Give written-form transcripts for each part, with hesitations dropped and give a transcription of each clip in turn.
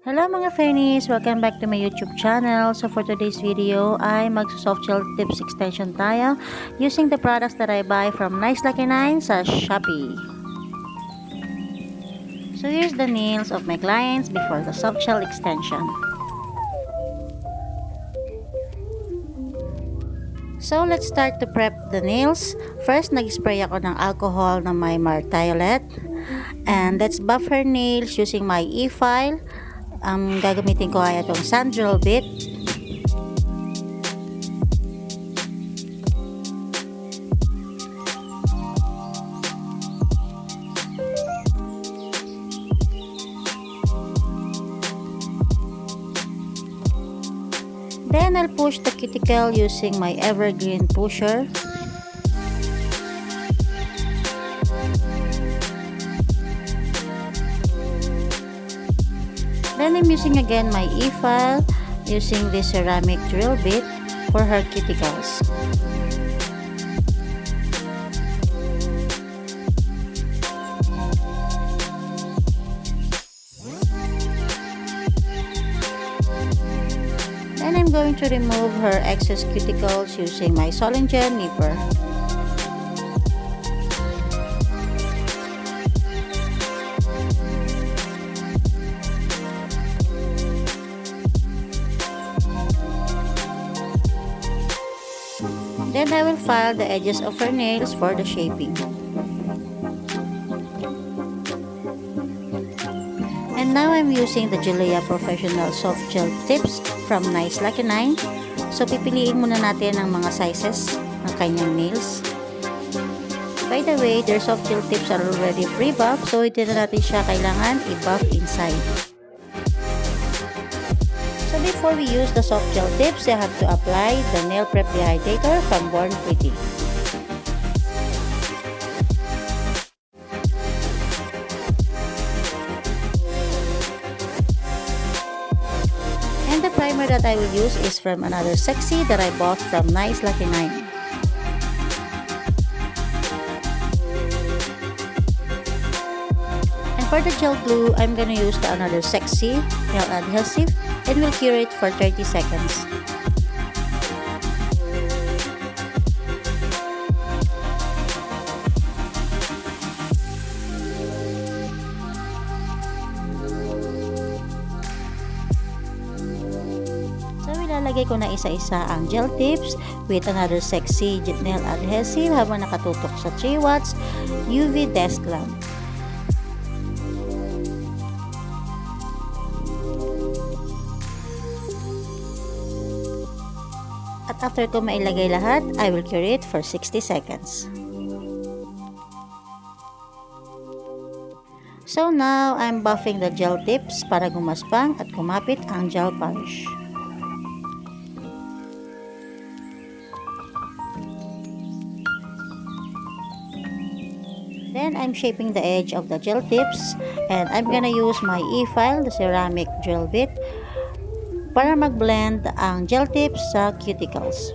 Hello mga frennies! Welcome back to my YouTube channel. So for today's video ay mag-soft gel tips extension tayo using the products that I buy from Nice Lucky 9 sa Shopee. So here's the nails of my clients before the soft gel extension. So let's start to prep the nails. First, nag-spray ako ng alcohol na may martiolet. And let's buff her nails using my e-file. Gagamitin ko ay itong sand drill bit. Then I'll push the cuticle using my evergreen pusher. Then I'm using again my e-file using this ceramic drill bit for her cuticles. Then I'm going to remove her excess cuticles using my Solingen nipper. Then I will file the edges of her nails for the shaping. And now I'm using the Gelea Professional Soft Gel Tips from Nice Lucky 9. So pipiliin muna natin ang mga sizes ng kanyang nails. By the way, their soft gel tips are already pre-buffed, so hindi na natin siya kailangan i-buff inside. So before we use the soft gel tips, you have to apply the nail prep dehydrator from Born Pretty. And the primer that I will use is from Another Sexy that I bought from Nice Lucky 9. And for the gel glue, I'm gonna use the Another Sexy nail adhesive and will cure it for 30 seconds. So ilalagay ko na isa-isa ang gel tips with Another Sexy nail adhesive habang nakatutok sa 3 watts UV desk lamp. At after ko mailagay lahat, I will cure it for 60 seconds. So now, I'm buffing the gel tips para gumaspang at kumapit ang gel polish. Then, I'm shaping the edge of the gel tips and I'm gonna use my e-file, the ceramic drill bit, para mag-blend ang gel tips sa cuticles.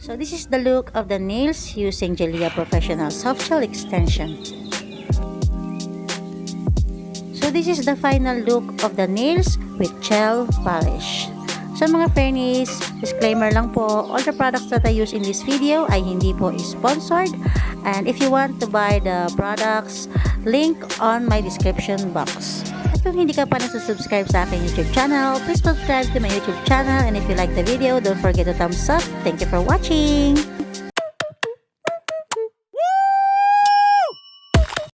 So this is the look of the nails using Gelea Professional Soft Gel Extension. So this is the final look of the nails with gel polish. So mga frennies, disclaimer lang po, all the products that I use in this video ay hindi po sponsored. And if you want to buy the products, link on my description box. At kung hindi ka pa nasa-subscribe sa aking YouTube channel, please subscribe to my YouTube channel. And if you like the video, don't forget to thumbs up. Thank you for watching!